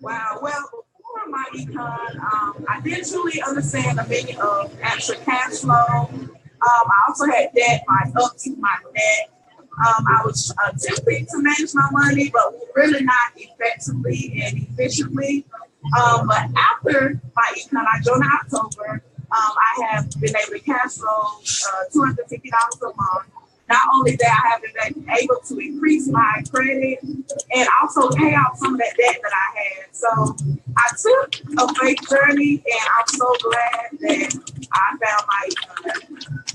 Wow. Well, before my econ, I didn't truly understand the meaning of actual cash flow. I also had debt, my up to my debt. I was attempting to manage my money, but really not effectively and efficiently. But after my econ, I joined in October. I have been able to cash flow $250 a month. Not only that, I have been able to increase my credit and also pay off some of that debt that I had. So I took a faith journey, and I'm so glad that I found my econ.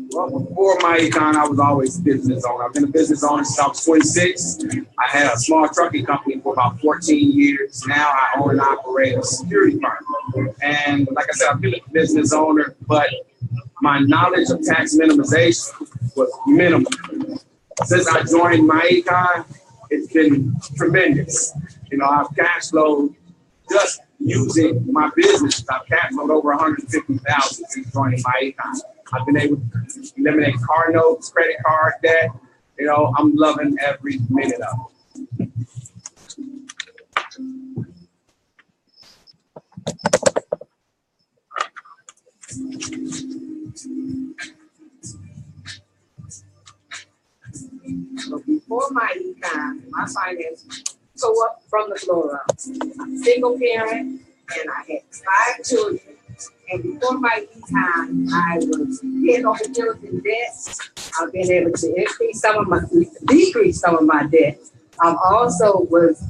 Well, before my econ, I was always a business owner. I've been a business owner since I was 26. I had a small trucking company for about 14 years. Now I own and operate a security firm. And like I said, I've been a business owner, but my knowledge of tax minimization was minimal. Since I joined my econ, it's been tremendous. You know, I've cash flowed just using my business. I've cash flowed over 150,000 since joining my econ. I've been able to eliminate car notes, credit card debt. You know, I'm loving every minute of it. So before my econ, my finances tore up from the floor up. I'm a single parent and I had 5 children. And before my econ, I was head over heels in debt. I've been able to decrease some of my debt. I also was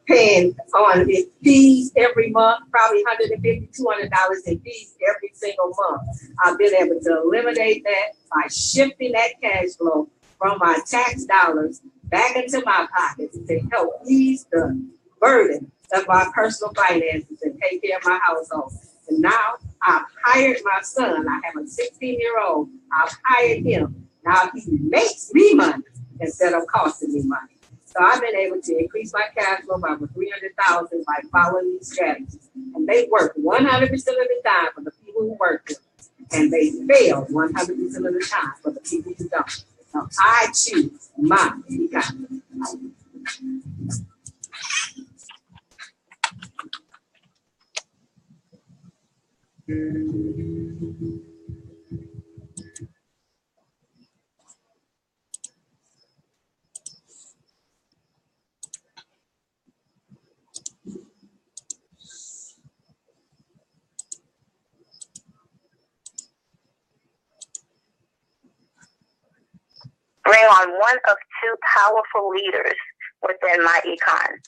paying on fees every month, probably $150, $200 in fees every single month. I've been able to eliminate that by shifting that cash flow from my tax dollars back into my pockets to help ease the burden of my personal finances and take care of my household. And now I've hired my son. I have a 16-year-old. I've hired him. Now he makes me money instead of costing me money. So I've been able to increase my cash flow by over $300,000 by following these strategies. And they work 100% of the time for the people who work with them. And they fail 100% of the time for the people who don't. So I choose my econ. Bring on one of 2 powerful leaders within my econ.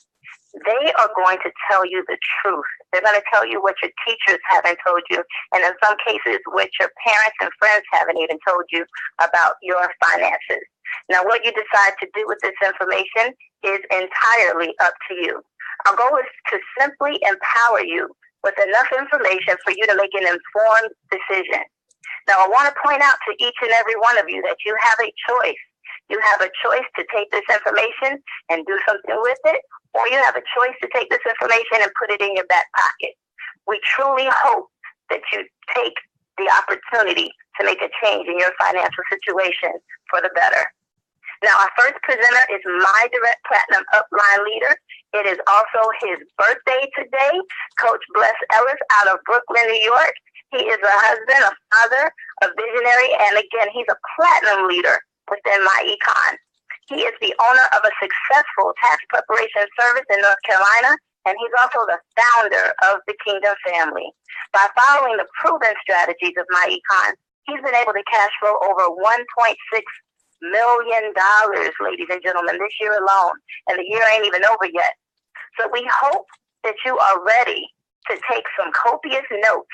They are going to tell you the truth. They're going to tell you what your teachers haven't told you, and in some cases, what your parents and friends haven't even told you about your finances. Now, what you decide to do with this information is entirely up to you. Our goal is to simply empower you with enough information for you to make an informed decision. Now, I want to point out to each and every one of you that you have a choice. You have a choice to take this information and do something with it, or you have a choice to take this information and put it in your back pocket. We truly hope that you take the opportunity to make a change in your financial situation for the better. Now, our first presenter is my Direct Platinum Upline leader. It is also his birthday today, Coach Bless Ellis out of Brooklyn, New York. He is a husband, a father, a visionary, and again, he's a platinum leader within my econ. He is the owner of a successful tax preparation service in North Carolina, and he's also the founder of the Kingdom Family. By following the proven strategies of my econ, he's been able to cash flow over $1.6 million, ladies and gentlemen, this year alone, and the year ain't even over yet. So we hope that you are ready to take some copious notes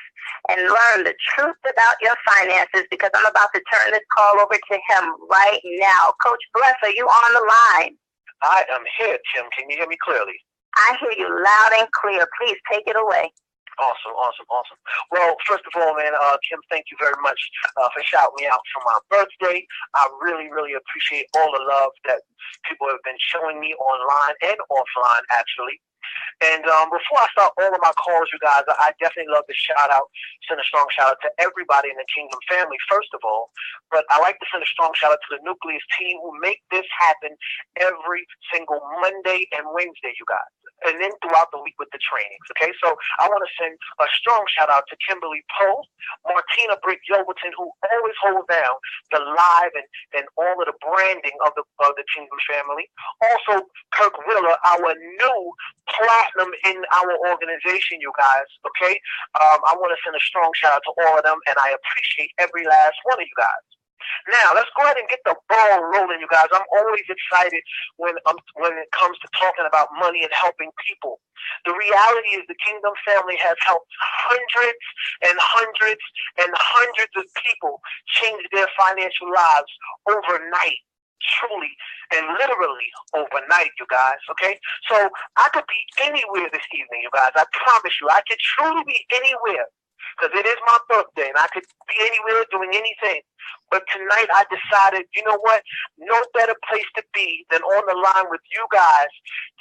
and learn the truth about your finances, because I'm about to turn this call over to him right now. Coach Bless, are you on the line? I am here, Kim. Can you hear me clearly? I hear you loud and clear. Please take it away. Awesome. Well, first of all, man, Kim, thank you very much for shouting me out for my birthday. I really, really appreciate all the love that people have been showing me online and offline, actually. And before I start all of my calls, you guys, I definitely love to send a strong shout out to everybody in the Kingdom family, first of all. But I like to send a strong shout out to the Nucleus team who make this happen every single Monday and Wednesday, you guys. And then throughout the week with the trainings, okay? So I want to send a strong shout out to Kimberly Poe, Martina Britt Yelverton, who always hold down the live and all of the branding of the Kingdom family. Also, Kirk Willer, our new platinum in our organization, you guys, okay? I want to send a strong shout out to all of them, and I appreciate every last one of you guys. Now, let's go ahead and get the ball rolling, you guys. I'm always excited when it comes to talking about money and helping people. The reality is the Kingdom family has helped hundreds and hundreds and hundreds of people change their financial lives overnight. Truly and literally overnight, you guys, okay? So I could be anywhere this evening, you guys. I promise you, I could truly be anywhere. Because it is my birthday and I could be anywhere doing anything. But tonight I decided, you know what? No better place to be than on the line with you guys,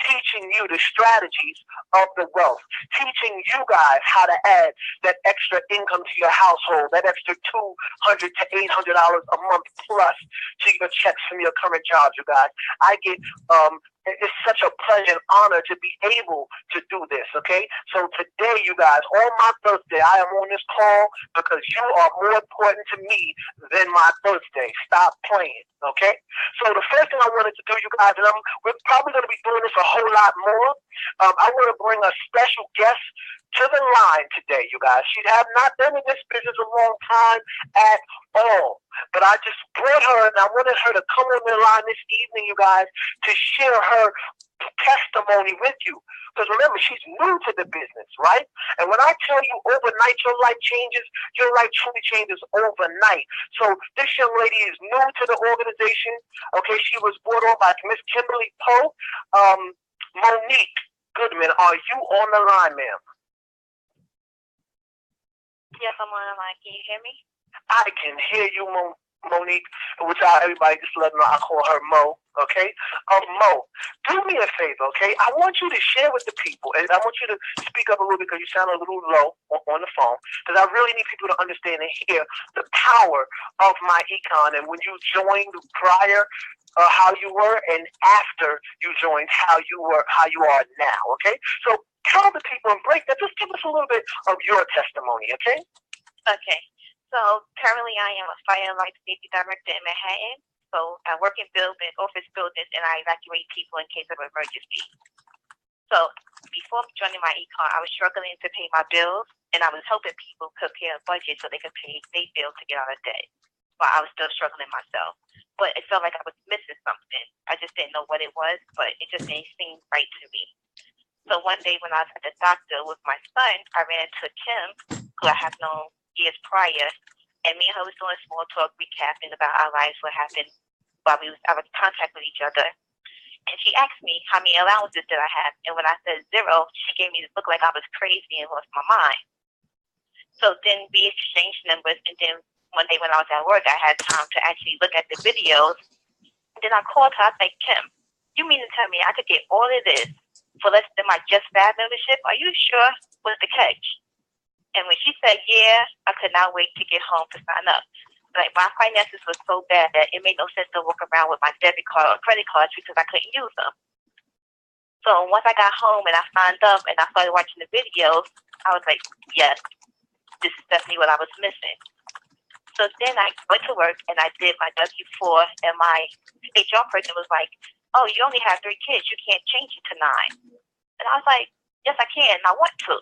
teaching you the strategies of the wealth, teaching you guys how to add that extra income to your household, that extra $200 to $800 a month plus to your checks from your current jobs, you guys. I get it's such a pleasure and honor to be able to do this, okay? So today, you guys, on my birthday, I am on this call because you are more important to me than my birthday. Stop playing, okay? So the first thing I wanted to do, you guys, and we're probably going to be doing this a whole lot more. I want to bring a special guest to the line today, you guys. She have not been in this business a long time at all. But I just brought her, and I wanted her to come on the line this evening, you guys, to share her testimony with you. Because remember, she's new to the business, right? And when I tell you overnight your life changes, your life truly changes overnight. So this young lady is new to the organization. Okay, she was brought on by Miss Kimberly Poe. Monique Goodman, are you on the line, ma'am? Yes, I'm on the line. Can you hear me? I can hear you, Monique, which everybody just let me know I call her Mo, okay? Mo, do me a favor, okay? I want you to share with the people, and I want you to speak up a little bit because you sound a little low on the phone, because I really need people to understand and hear the power of my econ. And when you joined prior, how you were, and after you joined, how you are now, okay? So tell the people and break that. Just give us a little bit of your testimony, okay? Okay. So currently I am a fire and life safety director in Manhattan. So I work in office buildings, and I evacuate people in case of emergency. So before joining my econ, I was struggling to pay my bills, and I was helping people prepare a budget so they could pay their bills to get out of debt. But I was still struggling myself. But it felt like I was missing something. I just didn't know what it was, but it just didn't seem right to me. So one day when I was at the doctor with my son, I ran into Kim, who I have known years prior, and me and her was doing small talk, recapping about our lives, what happened while I was in contact with each other. And she asked me how many allowances did I have, and when I said 0, she gave me this look like I was crazy and lost my mind. So then we exchanged numbers, and then one day when I was at work, I had time to actually look at the videos. And then I called her. I was like, Kim, you mean to tell me I could get all of this for less than my Just Fab membership? Are you sure? What's the catch? And when she said, yeah, I could not wait to get home to sign up. Like, my finances were so bad that it made no sense to walk around with my debit card or credit cards because I couldn't use them. So once I got home and I signed up and I started watching the videos, I was like, yes, this is definitely what I was missing. So then I went to work and I did my W-4, and my HR person was like, oh, you only have 3 kids. You can't change it to 9. And I was like, yes, I can. I want to.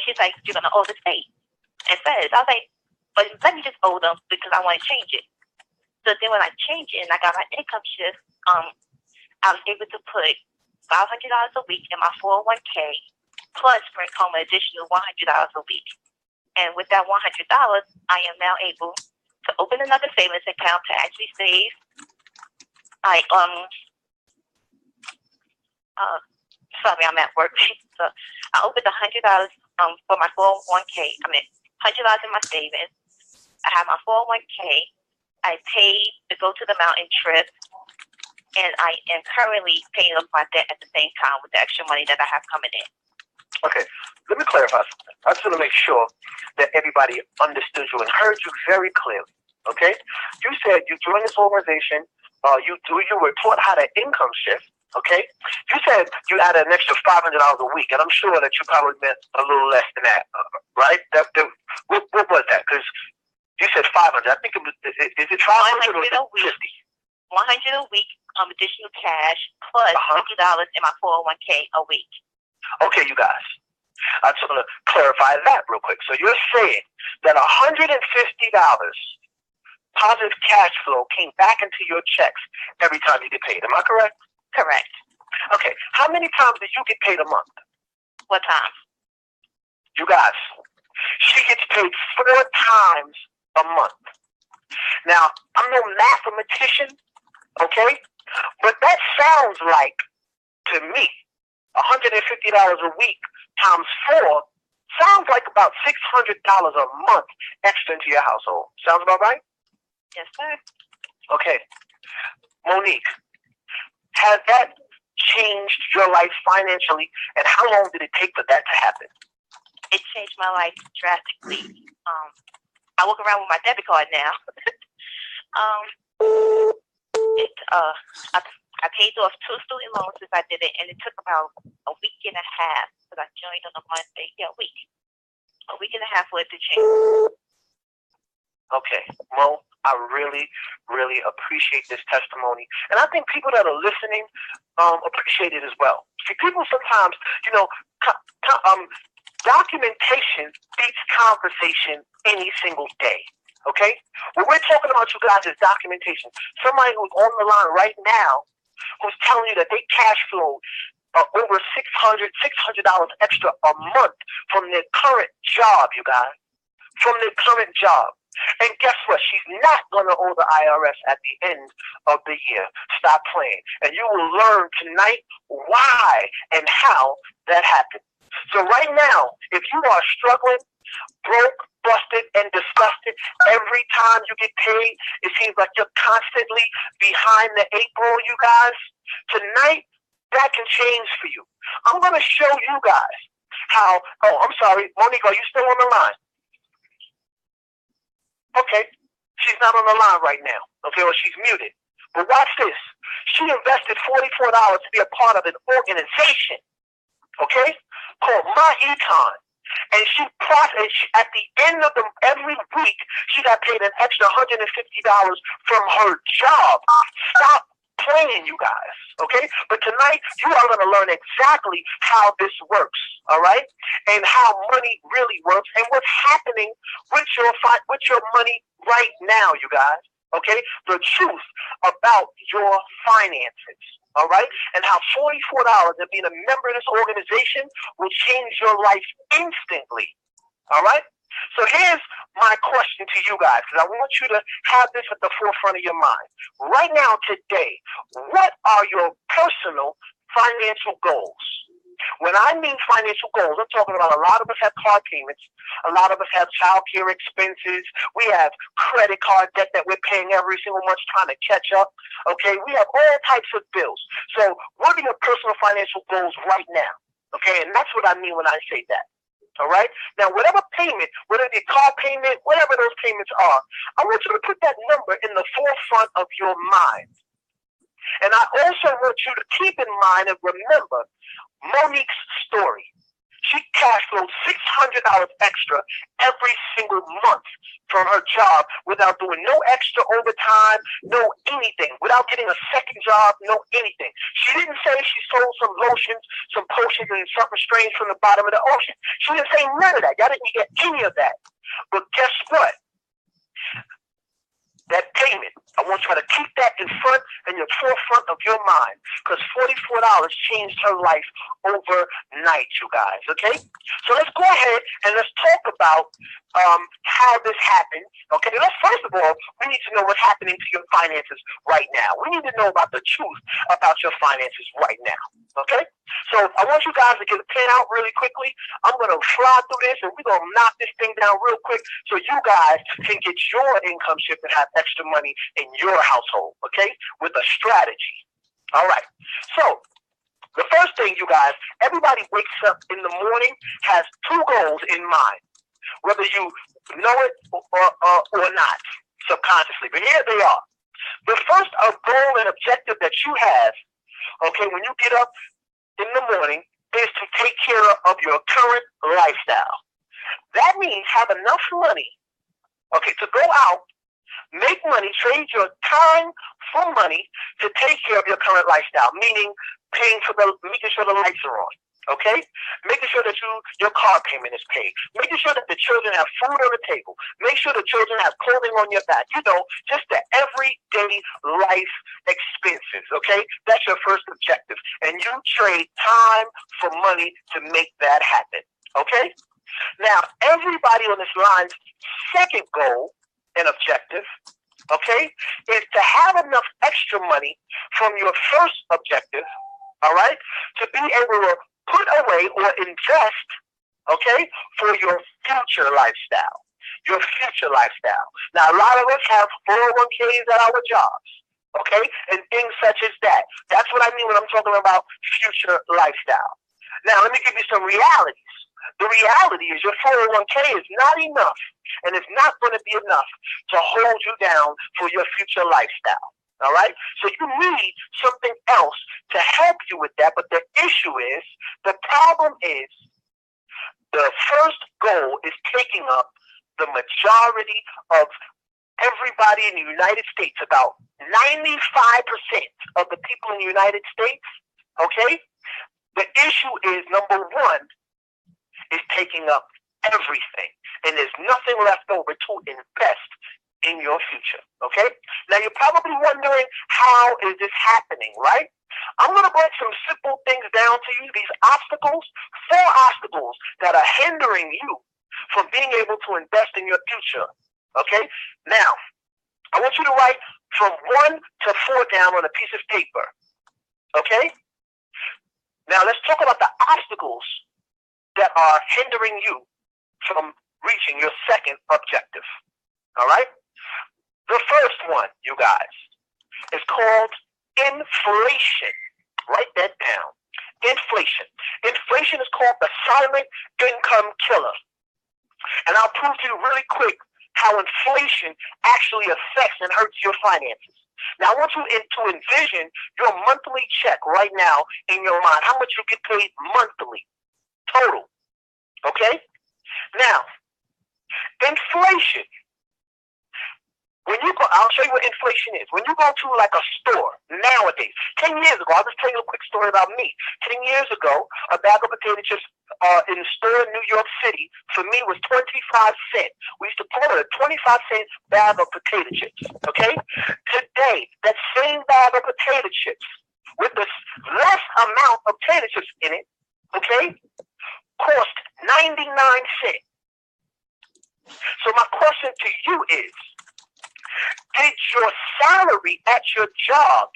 She's like, you're going to owe the state and feds. I was like, but let me just owe them because I want to change it. So then when I changed it and I got my income shift, I was able to put $500 a week in my 401k, plus bring home an additional $100 a week. And with that $100, I am now able to open another savings account to actually save. Sorry, I'm at work. So I opened $100 for my 401k. I mean, $100 in my savings. I have my 401k. I paid to go to the mountain trip, and I am currently paying off my debt at the same time with the extra money that I have coming in. Okay, let me clarify something. I just want to make sure that everybody understood you and heard you very clearly. Okay, you said you joined this organization. You were taught how to income shift. Okay, you said you had an extra $500 a week, and I'm sure that you probably meant a little less than that, right? What was that? Because you said 500. I think it was. Is it 500 or 100 a week? 100 a week, additional cash plus $50 in my 401k a week. Okay, you guys. I just want to clarify that real quick. So you're saying that $150 positive cash flow came back into your checks every time you get paid. Am I correct? Correct. Okay. How many times do you get paid a month? What time? You guys. She gets paid 4 times a month. Now, I'm no mathematician, okay? But that sounds like, to me, $150 a week times 4 sounds like about $600 a month extra into your household. Sounds about right? Yes, sir. Okay. Monique, has that changed your life financially, and how long did it take for that to happen? It changed my life drastically. I walk around with my debit card now. I paid off 2 student loans since I did it, and it took about a week and a half because I joined on a Monday. Yeah, a week and a half for it to change. Okay, Mo, I really, really appreciate this testimony. And I think people that are listening appreciate it as well. See, people sometimes, documentation beats conversation any single day, okay? What we're talking about, you guys, is documentation. Somebody who's on the line right now who's telling you that they cash flow over $600 extra a month from their current job, you guys, from their current job. And guess what? She's not going to owe the IRS at the end of the year. Stop playing. And you will learn tonight why and how that happened. So right now, if you are struggling, broke, busted, and disgusted, every time you get paid, it seems like you're constantly behind the 8 ball, you guys. Tonight, that can change for you. I'm going to show you guys how. Oh, I'm sorry. Monique, are you still on the line? Okay, she's not on the line right now. Okay, well, she's muted. But watch this. She invested $44 to be a part of an organization, okay, called My Econ. And at the end of every week, she got paid an extra $150 from her job. Stop playing, you guys, okay? But tonight, you are going to learn exactly how this works, all right? And how money really works and what's happening with your money right now, you guys, okay? The truth about your finances, all right? And how $44 and being a member of this organization will change your life instantly, all right? So here's my question to you guys, because I want you to have this at the forefront of your mind. Right now, today, what are your personal financial goals? When I mean financial goals, I'm talking about a lot of us have car payments. A lot of us have child care expenses. We have credit card debt that we're paying every single month trying to catch up. Okay, we have all types of bills. So what are your personal financial goals right now? Okay, and that's what I mean when I say that. All right? Now, whatever payment, whether it's car payment, whatever those payments are, I want you to put that number in the forefront of your mind. And I also want you to keep in mind and remember Monique's story. She cash flowed $600 extra every single month from her job without doing no extra overtime, no anything, without getting a second job, no anything. She didn't say she sold some lotions, some potions, and something strange from the bottom of the ocean. She didn't say none of that. Y'all didn't get any of that. But guess what? That payment, I want you to keep that in front and your forefront of your mind, because $44 changed her life overnight, you guys, okay? So let's go ahead and let's talk about how this happened, okay? First of all, we need to know what's happening to your finances right now. We need to know about the truth about your finances right now, okay? So I want you guys to get a pen out really quickly. I'm going to fly through this, and we're going to knock this thing down real quick so you guys can get your income shift and have extra money in your household, okay, with a strategy. All right. So The first thing, you guys, everybody wakes up in the morning, has two goals in mind, whether you know it or not, subconsciously. But here they are. The first goal and objective that you have, okay, when you get up in the morning, is to take care of your current lifestyle. That means have enough money, okay, to go out, make money, trade your time for money to take care of your current lifestyle, meaning making sure the lights are on, okay? Making sure that your car payment is paid. Making sure that the children have food on the table. Make sure the children have clothing on your back. You know, just the everyday life expenses, okay? That's your first objective. And you trade time for money to make that happen, okay? Now, everybody on this line's second goal and objective, okay, is to have enough extra money from your first objective, all right, to be able to put away or invest, okay, for your future lifestyle. Your future lifestyle. Now, a lot of us have 401ks at our jobs, okay, and things such as that. That's what I mean when I'm talking about future lifestyle. Now, let me give you some realities. The reality is your 401k is not enough, and it's not going to be enough to hold you down for your future lifestyle. All right? So you need something else to help you with that. But the problem is, the first goal is taking up the majority of everybody in the United States. About 95% of the people in the United States, okay? The issue is, number one, is taking up everything. And there's nothing left over to invest in your future, okay? Now, you're probably wondering, how is this happening, right? I'm going to break some simple things down to you, these obstacles, 4 obstacles that are hindering you from being able to invest in your future, okay? Now, I want you to write from 1 to 4 down on a piece of paper, okay? Now, let's talk about the obstacles that are hindering you from reaching your second objective, all right? The first one, you guys, is called inflation. Write that down. Inflation. Inflation is called the silent income killer. And I'll prove to you really quick how inflation actually affects and hurts your finances. Now, I want you to envision your monthly check right now in your mind, how much you get paid monthly, total, okay? Now, inflation. I'll show you what inflation is. When you go to like a store nowadays, 10 years ago, I'll just tell you a quick story about me. 10 years ago, a bag of potato chips in the store in New York City, for me, was 25 cents. We used to call it a 25-cent bag of potato chips, okay? Today, that same bag of potato chips, with the less amount of potato chips in it, okay, cost 99 cents. So my question to you is, did your salary at your job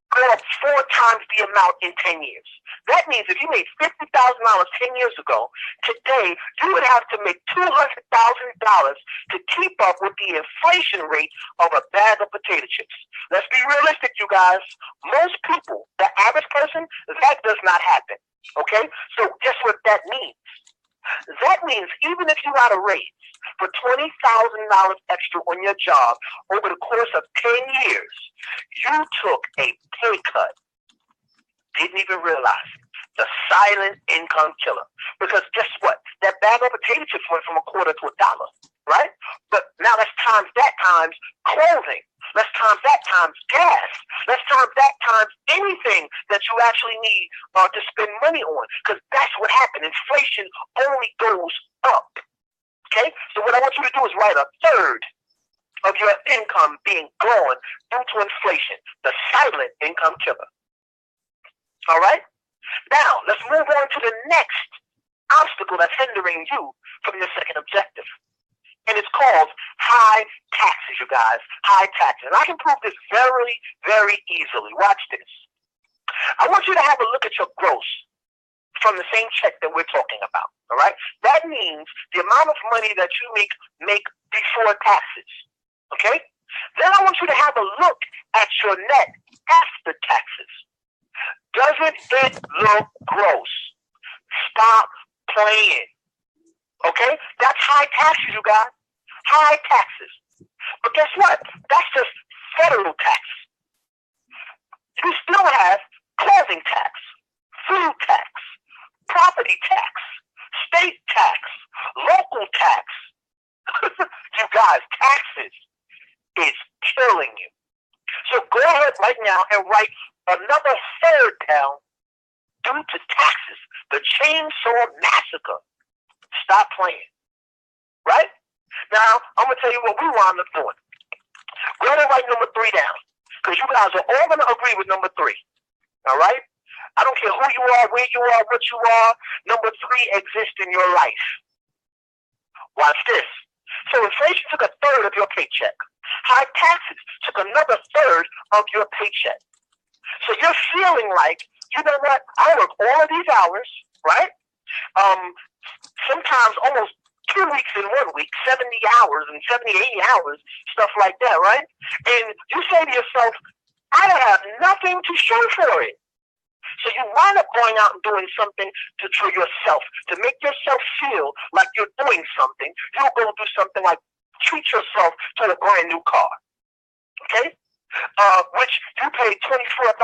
go up 4 times the amount in 10 years? That means if you made $50,000 10 years ago, today you would have to make $200,000 to keep up with the inflation rate of a bag of potato chips. Let's be realistic, you guys. Most people, the average person, that does not happen. Okay? So guess what that means? That means even if you got a raise for $20,000 extra on your job over the course of 10 years, you took a pay cut. Didn't even realize it. The silent income killer. Because guess what? That bag of potato chips went from $0.25 to $1, right? But now let's times that times clothing. Let's times that times gas. Let's times that times anything that you actually need to spend money on. Because that's what happened. Inflation only goes up. Okay? So what I want you to do is write 1/3 of your income being gone due to inflation. The silent income killer. All right? Now, let's move on to the next obstacle that's hindering you from your second objective. And it's called high taxes, you guys. High taxes. And I can prove this very, very easily. Watch this. I want you to have a look at your gross from the same check that we're talking about. All right? That means the amount of money that you make before taxes. Okay? Then I want you to have a look at your net after taxes. Doesn't it look gross? Stop playing. Okay? That's high taxes, you guys. High taxes. But guess what? That's just federal tax. You still have clothing tax, food tax, property tax, state tax, local tax. You guys, taxes is killing you. So go ahead right now and write another third down due to taxes. The chainsaw massacre. Stop playing. Right? Now, I'm going to tell you what we wound up doing. Go ahead and write number 3 down. Because you guys are all going to agree with number 3. All right? I don't care who you are, where you are, what you are. Number 3 exists in your life. Watch this. So inflation took a third of your paycheck. High taxes took another third of your paycheck. So you're feeling like, you know what? I work all of these hours, right? Sometimes almost 2 weeks in 1 week, 70 hours and 70, 80 hours, stuff like that, right? And you say to yourself, I don't have nothing to show for it. So you wind up going out and doing something for yourself, to make yourself feel like you're doing something. You'll go do something like treat yourself to a brand new car, okay? Which you paid $24,000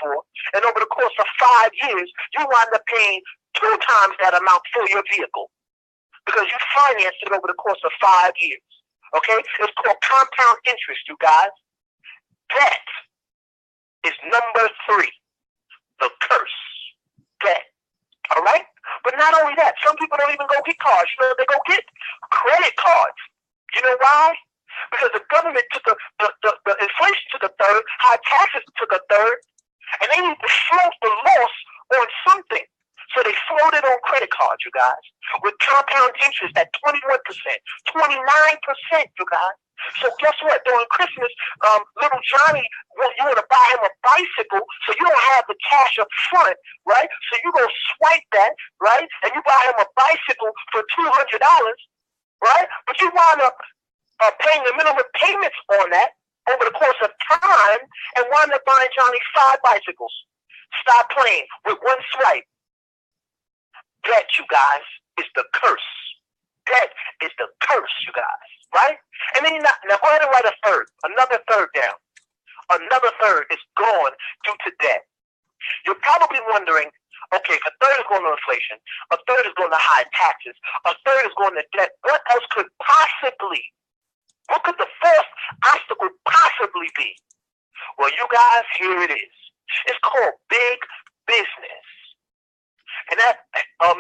for, and over the course of 5 years, you wind up paying 2 times that amount for your vehicle because you financed it over the course of 5 years, okay? It's called compound interest, you guys. Debt is number 3. The curse. Debt. All right? But not only that, some people don't even go get cars. You know, they go get credit cards. You know why? Because the government took the inflation took a third, high taxes took a third, and they need to float the loss on something. So they floated on credit cards, you guys, with compound interest at 21%, 29%, you guys. So guess what? During Christmas, little Johnny, you want to buy him a bicycle, so you don't have the cash up front, right? So you go swipe that, right? And you buy him a bicycle for $200, right? But you wind up paying the minimum payments on that over the course of time and wind up buying Johnny 5 bicycles. Stop playing with one swipe. Debt, you guys, is the curse. Debt is the curse, you guys, right? And then now go ahead and write a third, another third down. Another third is gone due to debt. You're probably wondering, okay, if a third is going to inflation, a third is going to high taxes, a third is going to debt, what else could possibly, what could the fourth obstacle possibly be? Well, you guys, here it is. It's called big business. And that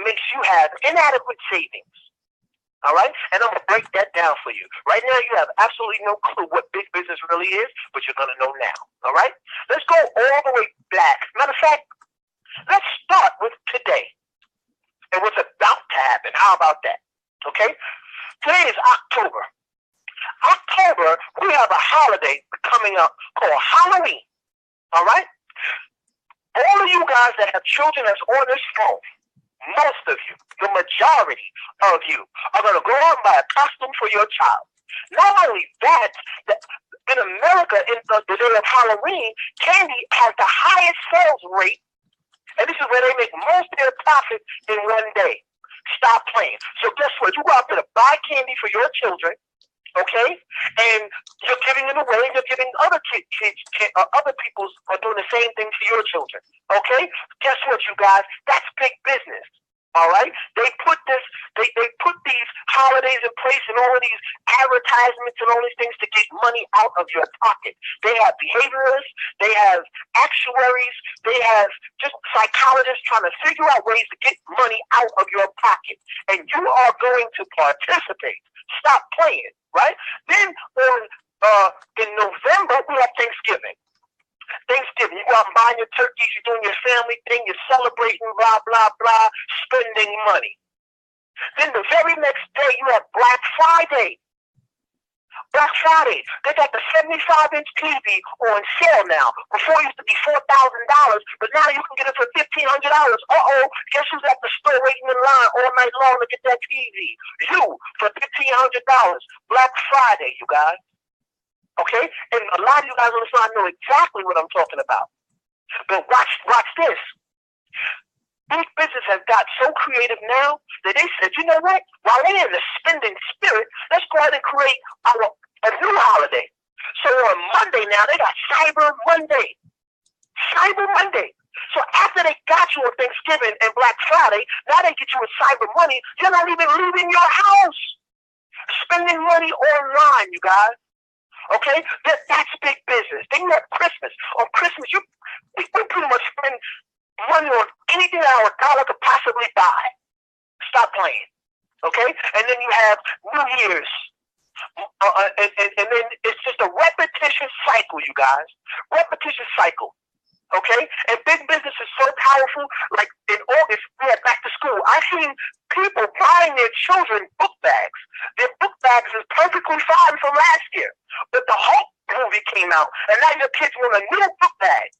makes you have inadequate savings. All right? And I'm going to break that down for you. Right now, you have absolutely no clue what big business really is, but you're going to know now. All right? Let's go all the way back. Matter of fact, let's start with today and what's about to happen. How about that? Okay? Today is October. October, we have a holiday coming up called Halloween. All right? All of you guys that have children that's on this phone, most of you, the majority of you, are going to go out and buy a costume for your child. Not only that, in America, in the day of Halloween, candy has the highest sales rate, and this is where they make most of their profit in one day. Stop playing. So guess what? You go out there to buy candy for your children, okay? And you're giving it away, and you're giving other kids, other people are doing the same thing for your children, okay? Guess what, you guys? That's big business, all right? They put these holidays in place and all of these advertisements and all these things to get money out of your pocket. They have behaviorists, they have actuaries, they have just psychologists trying to figure out ways to get money out of your pocket. And you are going to participate. Stop playing, right? Then in November, we have Thanksgiving. Thanksgiving, you go out and buy your turkeys, you're doing your family thing, you're celebrating, blah, blah, blah, spending money. Then the very next day, you have Black Friday. Black Friday, they got the 75-inch TV on sale now. Before it used to be $4,000, but now you can get it for $1,500. Uh-oh, guess who's at the store waiting in line all night long to get that TV? You, for $1,500. Black Friday, you guys. Okay? And a lot of you guys on the side know exactly what I'm talking about. But watch this. Big business has got so creative now that they said, you know what? While they're in the spending spirit, let's go ahead and create a new holiday. So on Monday now, they got Cyber Monday. Cyber Monday. So after they got you on Thanksgiving and Black Friday, now they get you with Cyber Money. You're not even leaving your house. Spending money online, you guys. Okay? That's big business. Then you have Christmas. On Christmas, we pretty much spend money on anything our dollar could possibly buy. Stop playing. Okay? And then you have New Year's. And then it's just a repetition cycle, you guys. Repetition cycle. Okay? And big business is so powerful. Like in August, we had back to school. I've seen people buying their children book bags. Their book bags is perfectly fine from last year. But the Hulk movie came out, and now your kids want a new book bag.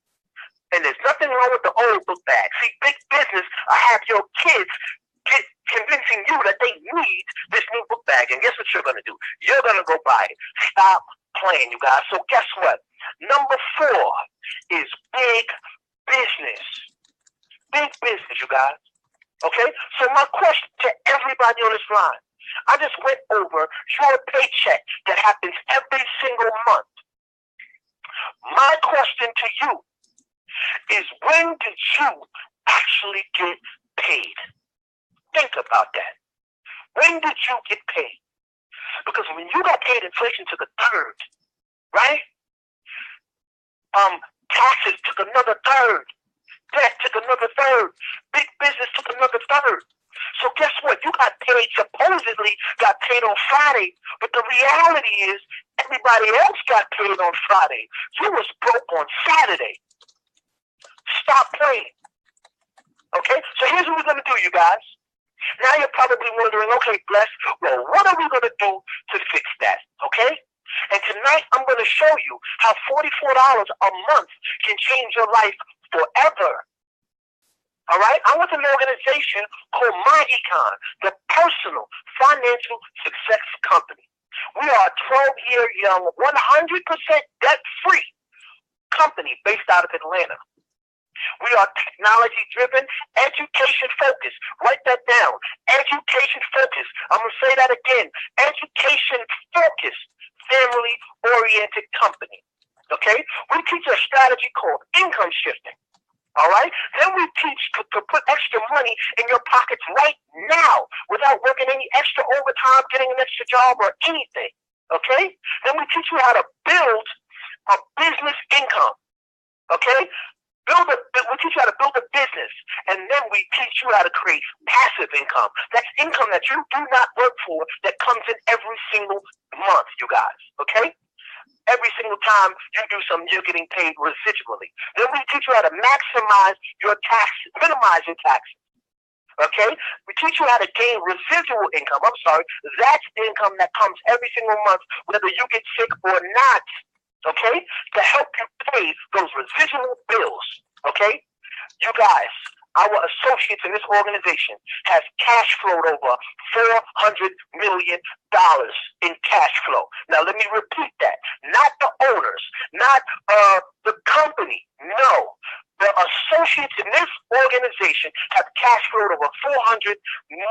And there's nothing wrong with the old book bag. See, big business, I have your kids convincing you that they need this new book bag. And guess what you're going to do? You're going to go buy it. Stop playing, you guys. So guess what? Number 4 is big business. Big business, you guys. Okay? So my question to everybody on this line, I just went over your paycheck that happens every single month. My question to you is, when did you actually get paid? Think about that. When did you get paid? Because when you got paid, inflation took a third, right? Taxes took another third. Debt took another third. Big business took another third. So guess what? You got paid, supposedly got paid on Friday, but the reality is everybody else got paid on Friday. You was broke on Saturday. Stop playing. Okay? So here's what we're going to do, you guys. Now you're probably wondering, okay, Bless, well, what are we going to do to fix that? Okay? And tonight I'm going to show you how $44 a month can change your life forever. All right? I'm with an organization called MyEcon, the Personal Financial Success Company. We are a 12-year young, 100% debt-free company based out of Atlanta. We are technology-driven, education-focused. Write that down. Education-focused. I'm going to say that again. Education-focused, family-oriented company. Okay? We teach a strategy called income shifting. All right? Then we teach to put extra money in your pockets right now without working any extra overtime, getting an extra job, or anything. Okay? Then we teach you how to build a business income. Okay? We teach you how to build a business, and then we teach you how to create passive income. That's income that you do not work for that comes in every single month, you guys, okay? Every single time you do something, you're getting paid residually. Then we teach you how to maximize your taxes, minimize your taxes, okay? We teach you how to gain residual income. That's income that comes every single month, whether you get sick or not. Okay, to help you pay those residual bills. Okay, you guys, our associates in this organization has cash flowed over $400 million in cash flow. Now let me repeat that. Not the owners, not the company. No, the associates in this organization have cash flowed over $400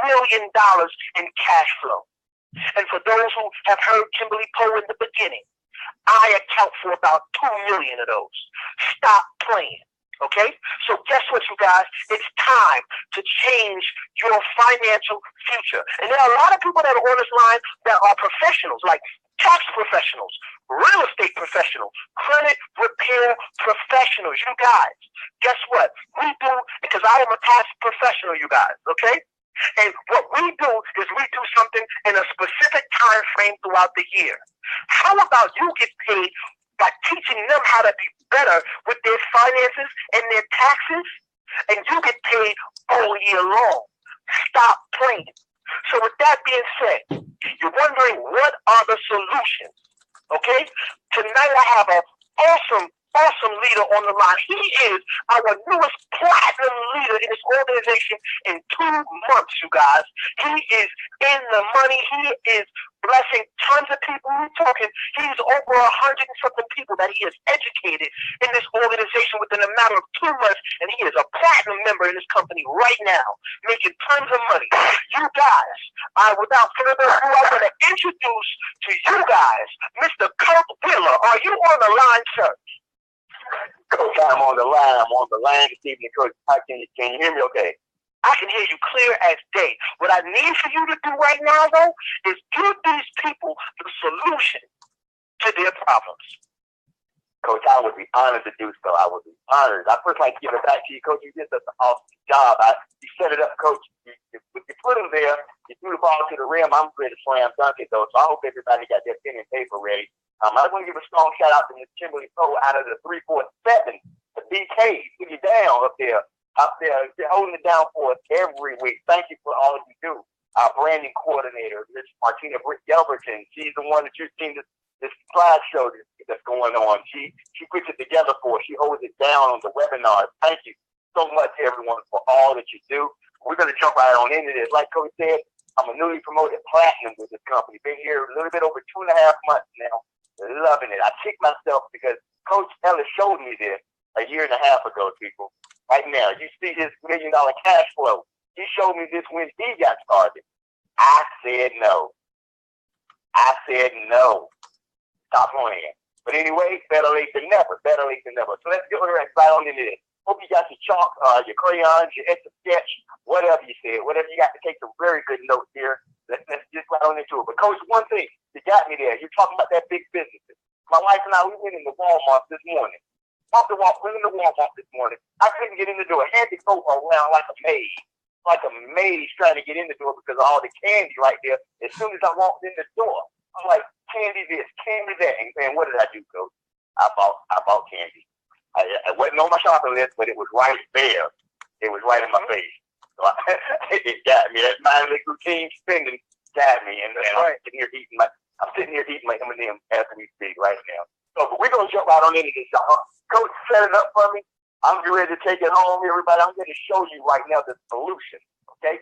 million in cash flow. And for those who have heard Kimberly Poe in the beginning, I account for about 2 million of those. Stop playing. Okay? So guess what, you guys? It's time to change your financial future. And there are a lot of people that are on this line that are professionals, like tax professionals, real estate professionals, credit repair professionals. You guys, guess what? We do, because I am a tax professional, you guys, okay? And what we do is we do something in a specific time frame throughout the year. How about you get paid by teaching them how to be better with their finances and their taxes, and you get paid all year long? Stop playing. So with that being said, you're wondering what are the solutions, okay? Tonight I have an awesome awesome leader on the line. He is our newest platinum leader in this organization in 2 months, you guys. He is in the money. He is blessing tons of people. We're talking, he's over 100 and something people that he has educated in this organization within a matter of 2 months, and he is a platinum member in this company right now, making tons of money. You guys, without further ado, I'm going to introduce to you guys Mr. Kurt Wheeler. Are you on the line, sir? Coach, I'm on the line. I'm on the line this evening, Coach. Can you hear me okay? I can hear you clear as day. What I need for you to do right now, though, is give these people the solution to their problems. Coach, I would be honored to do so. I would be honored. I first like to give it back to you, Coach. You did such an awesome job. You set it up, Coach. You put him there. You threw the ball to the rim. I'm ready to slam dunk it, though. So I hope everybody got their pen and paper ready. I'm going to give a strong shout out to Miss Kimberly Poe out of the 347, the BK. Put you down up there, holding it down for us every week. Thank you for all you do. Our branding coordinator, Miss Martina Britt Gelberton. She's the one that you've seen this slideshow that's going on. She puts it together for us. She holds it down on the webinars. Thank you so much, everyone, for all that you do. We're going to jump right on into this. Like Coach said, I'm a newly promoted platinum with this company. Been here a little bit over 2.5 months now. Loving it. I kick myself because Coach Ellis showed me this a year and a half ago, people. Right now, you see his $1 million cash flow. He showed me this when he got started. I said no. Stop playing. But anyway, better late than never. Better late than never. So let's get right on into this. Hope you got your chalk, your crayons, your etch-a-sketch, whatever you said, whatever you got to take some very good notes here. Let's just right on into it. But Coach, one thing, you got me there. You're talking about that big business. My wife and I, we went into Walmart this morning. Went into Walmart this morning. I couldn't get in the door. I had to go around like a maze trying to get in the door because of all the candy right there. As soon as I walked in the door, I'm like, candy this, candy that. And what did I do, Coach? I bought candy. I wasn't on my shopping list, but it was right there. It was right in my face. So it got me. That mindless routine spending got me, and I'm sitting here eating my M&M as we speak right now. So we're gonna jump right on into this. Coach set it up for me. I'm ready to take it home, everybody. I'm going to show you right now the solution. Okay.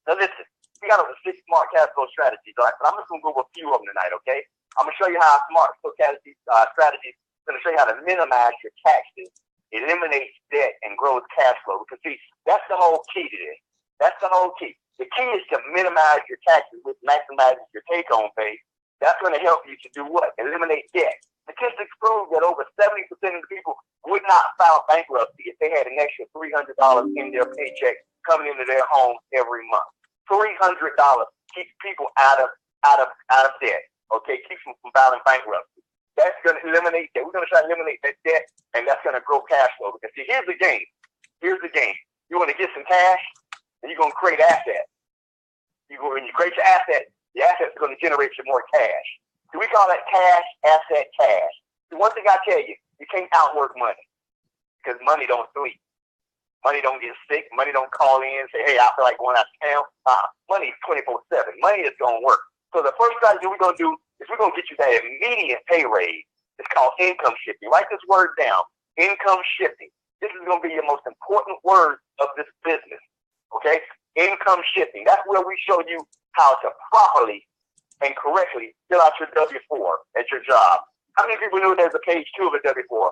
So listen, we got over 6 smart cash flow strategies, all right? But I'm just gonna go over a few of them tonight. Okay. I'm gonna show you how smart strategies. I'm going to show you how to minimize your taxes, eliminate debt, and grow cash flow. Because, see, that's the whole key to this. That's the whole key. The key is to minimize your taxes, which maximizes your take-home pay. That's going to help you to do what? Eliminate debt. Statistics prove that over 70% of the people would not file bankruptcy if they had an extra $300 in their paycheck coming into their home every month. $300 keeps people out of debt. Okay, keeps them from filing bankruptcy. That's going to eliminate that. We're going to try to eliminate that debt, and that's going to grow cash flow. Because see, here's the game. You want to get some cash, and you're going to create assets. When you create your assets, the assets are going to generate you more cash. So we call that cash, asset, cash. The one thing I tell you, you can't outwork money because money don't sleep. Money don't get sick. Money don't call in and say, hey, I feel like going out of town. Money is 24/7. Money is going to work. So the first strategy we're going to do is we're going to get you that immediate pay raise. It's called income shifting. Write this word down, income shifting. This is going to be your most important word of this business, okay? Income shifting. That's where we show you how to properly and correctly fill out your W-4 at your job. How many people know there's a page 2 of a W-4?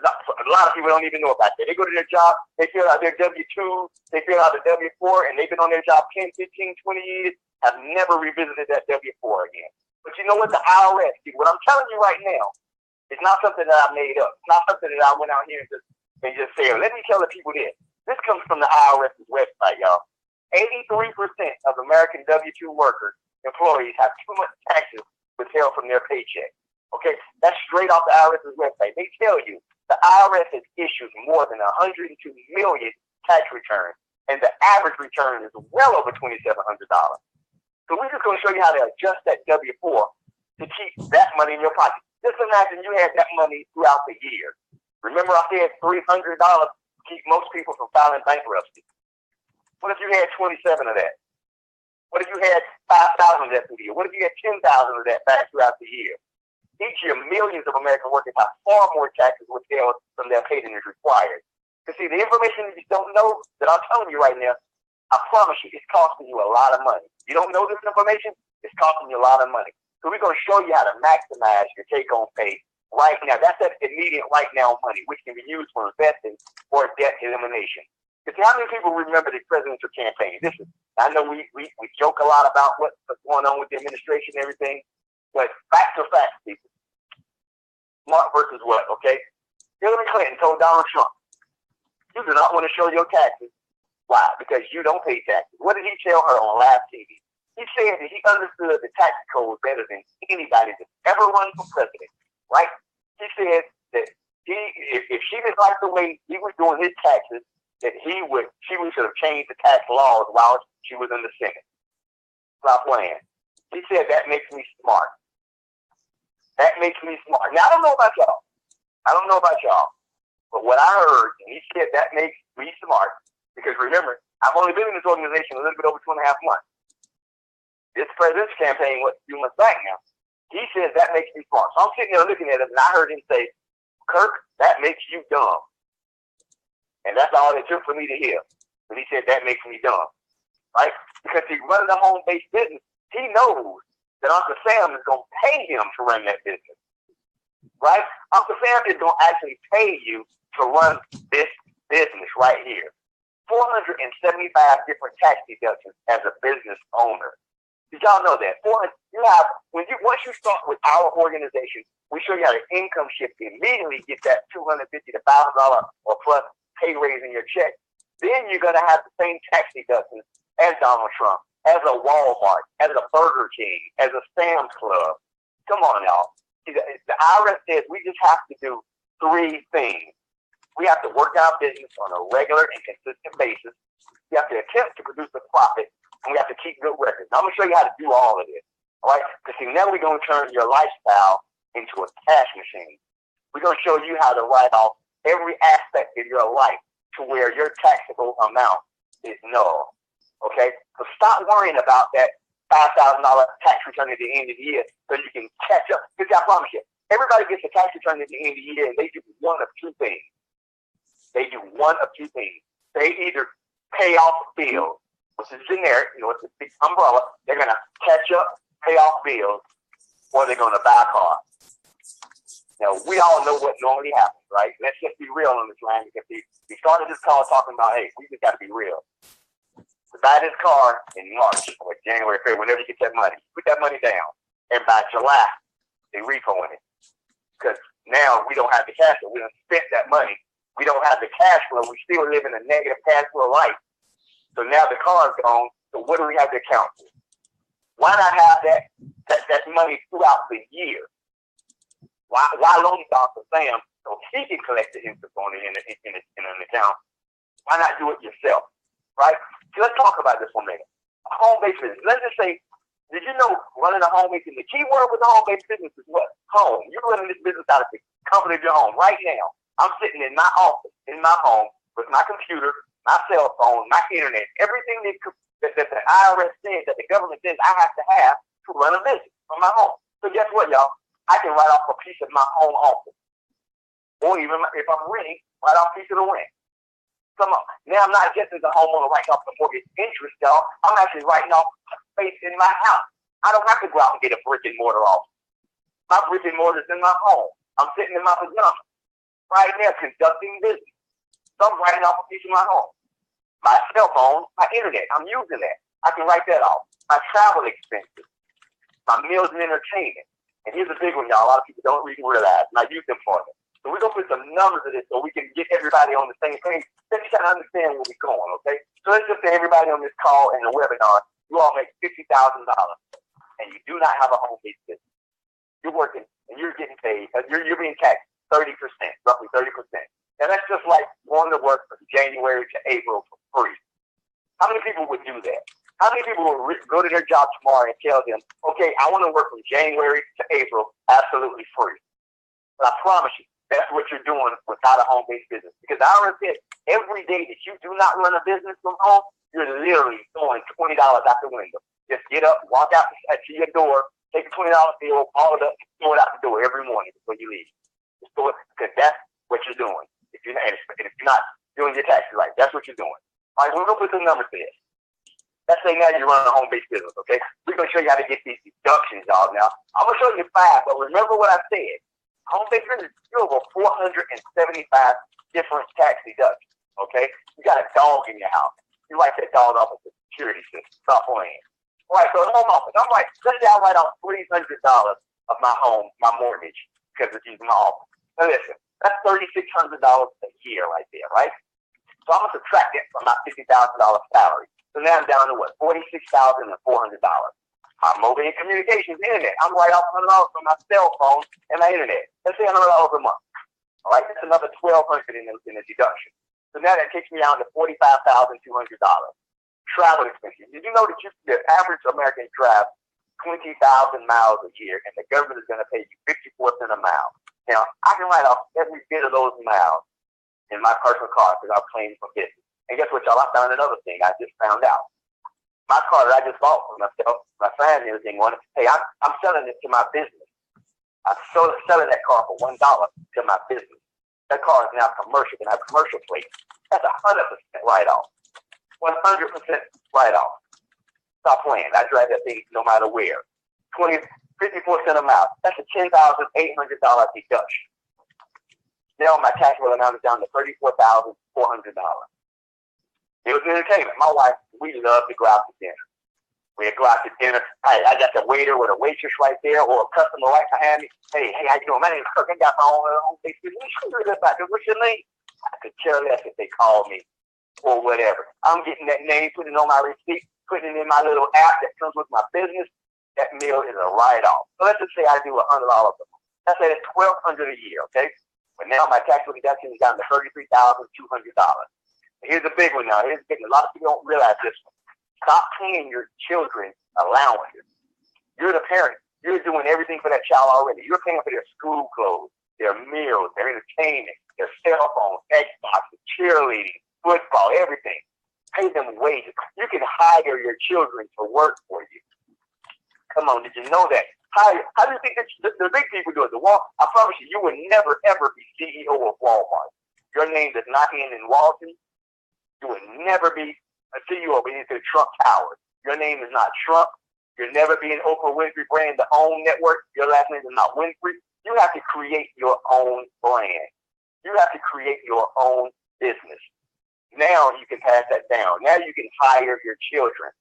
A lot of people don't even know about that. They go to their job, they fill out their W-2, they fill out the W-4, and they've been on their job 10, 15, 20 years, have never revisited that W-4 again. But you know what? The IRS, what I'm telling you right now, it's not something that I made up. It's not something that I went out here and just said, let me tell the people this. This comes from the IRS's website, y'all. 83% of American W-2 workers, employees, have too much taxes withheld from their paycheck. Okay? That's straight off the IRS's website. They tell you the IRS has issued more than 102 million tax returns, and the average return is well over $2,700. So we're just going to show you how to adjust that W-4 to keep that money in your pocket. Just imagine you had that money throughout the year. Remember I said $300 keep most people from filing bankruptcy. What if you had 27 of that? What if you had 5,000 of that through the year? What if you had 10,000 of that back throughout the year? Each year, millions of American workers have far more taxes withheld from their pay than is required. You see, the information you don't know that I'm telling you right now, I promise you, it's costing you a lot of money. You don't know this information, it's costing you a lot of money. So we're going to show you how to maximize your take-home pay right now. That's that immediate right now money, which can be used for investing or debt elimination. Because how many people remember the presidential campaign? I know we joke a lot about what's going on with the administration and everything, but facts are facts, people. Smart versus what, okay? Hillary Clinton told Donald Trump, you do not want to show your taxes. Why? Because you don't pay taxes. What did he tell her on live TV? He said that he understood the tax code better than anybody that's ever run for president, right? He said that if she didn't like the way he was doing his taxes, that she would have changed the tax laws while she was in the Senate. Stop playing. He said that makes me smart. That makes me smart. Now, I don't know about y'all. But what I heard, and he said that makes me smart, because remember, I've only been in this organization a little bit over 2.5 months. This president's campaign was a few months back now. He says that makes me smart. So I'm sitting there looking at him, and I heard him say, Kirk, that makes you dumb. And that's all it took for me to hear. But he said that makes me dumb, right? Because he's running a home-based business. He knows that Uncle Sam is going to pay him to run that business, right? Uncle Sam is going to actually pay you to run this business right here. 475 different tax deductions as a business owner. Did y'all know that? Once you start with our organization, we show you how to income shift, immediately get that $250 to $1,000 or plus pay raise in your check. Then you're going to have the same tax deductions as Donald Trump, as a Walmart, as a Burger King, as a Sam's Club. Come on, y'all. The IRS says we just have to do 3 things. We have to work our business on a regular and consistent basis. We have to attempt to produce a profit, and we have to keep good records. Now, I'm going to show you how to do all of this. All right? Because see, now we're going to turn your lifestyle into a cash machine. We're going to show you how to write off every aspect of your life to where your taxable amount is null. Okay? So stop worrying about that $5,000 tax return at the end of the year so you can catch up. Because I promise you, everybody gets a tax return at the end of the year, and they do one of 2 things. They either pay off bills, which is generic, it's a big umbrella. They're going to catch up, pay off bills, or they're going to buy a car. Now, we all know what normally happens, right? Let's just be real on this line, because we started this call talking about, hey, we just got to be real. To buy this car in March or January, February, whenever you get that money, put that money down. And by July, they repoing it. Because now we don't have the cash flow. We done spent that money. We don't have the cash flow. We still live in a negative cash flow life. So now the car is gone. So what do we have to account for? Why not have that money throughout the year? Why loan Dr. Sam so he can collect the interest on it in an account? Why not do it yourself? Right? So let's talk about this for a minute. A home-based business. Let's just say, did you know running a home-based business, the key word with a home-based business is what? Home. You're running this business out of the comfort of your home. Right now, I'm sitting in my office, in my home, with my computer, my cell phone, my internet, everything that the IRS says, that the government says I have to have to run a business from my home. So guess what, y'all? I can write off a piece of my home office. Or even if I'm renting, write off a piece of the rent. Come on. Now I'm not just as a homeowner writing off the mortgage interest, y'all. I'm actually writing off space in my house. I don't have to go out and get a brick and mortar office. My brick and mortar is in my home. I'm sitting in my pajamas right now conducting business. So I'm writing off a piece of my home. My cell phone, my internet, I'm using that. I can write that off. My travel expenses, my meals and entertainment. And here's a big one, y'all. A lot of people don't really realize, and I use them for them. So we're going to put some numbers of this so we can get everybody on the same page. Then you kind of understand where we're going, okay? So let's just say everybody on this call and the webinar, you all make $50,000, and you do not have a home-based business. You're working, and you're getting paid. You're being taxed 30%, roughly 30%. And that's just like going to work from January to April for free. How many people would do that? How many people will go to their job tomorrow and tell them, okay, I want to work from January to April absolutely free? But I promise you, that's what you're doing without a home-based business. Because I already said, every day that you do not run a business from home, you're literally throwing $20 out the window. Just get up, walk out to your door, take a $20 bill, ball it up, throw it out the door every morning before you leave. Just throw it, because that's what you're doing. If you're not doing your taxes right, that's what you're doing. All right, we're going to put some numbers to this. Let's say now you're running a home-based business, okay? We're going to show you how to get these deductions, y'all. Now, I'm going to show you 5, but remember what I said. Home-based business, you have over 475 different tax deductions, okay? You got a dog in your house. You write that dog off as a security system. Stop playing. All right, so at home office, I'm like, let's say I write off $300 of my home, my mortgage, because it's using my office. Now listen, that's $3,600 a year right there, right? So I'm going to subtract it from my $50,000 salary. So now I'm down to what? $46,400. My mobile communications, internet. I'm right off $100 from my cell phone and my internet. Let's say $100 a month. All right, that's another $1,200 in the deduction. So now that takes me down to $45,200. Travel expenses. Did you know that the average American drives 20,000 miles a year, and the government is going to pay you 54 cents a mile? Now, I can write off every bit of those miles in my personal car because I've claimed for business. And guess what, y'all? I found another thing I just found out. My car that I just bought for myself, my family and everything, hey, I'm selling it to my business. I'm selling that car for $1 to my business. That car is now commercial, and I have commercial plates. That's 100% write-off. 100% write-off. Stop playing. I drive that thing no matter where. 54 cents a mile. That's a $10,800 deduction. Now my taxable amount is down to $34,400. It was entertainment. My wife, we love to go out to dinner. We go out to dinner. I got the waiter with a waitress right there, or a customer right behind me. Hey, how you doing? My name is Kirk. I got my own Facebook. What's your name? I could care less if they call me or whatever. I'm getting that name, putting it on my receipt, putting it in my little app that comes with my business. That meal is a write-off. So let's just say I do $100 a month. Let's say that's $1,200 a year, okay? But now my taxable deduction is down to $33,200. Here's a big one now. Here's a big one. A lot of people don't realize this one. Stop paying your children allowances. You're the parent. You're doing everything for that child already. You're paying for their school clothes, their meals, their entertainment, their cell phones, Xbox, cheerleading, football, everything. Pay them wages. You can hire your children to work for you. Come on, did you know that? How do you think the big people do it? I promise you, you will never, ever be CEO of Walmart. Your name does not end in Walton. You will never be a CEO of anything Trump Towers. Your name is not Trump. You'll never be an Oprah Winfrey brand, the OWN network. Your last name is not Winfrey. You have to create your own brand. You have to create your own business. Now you can pass that down. Now you can hire your children.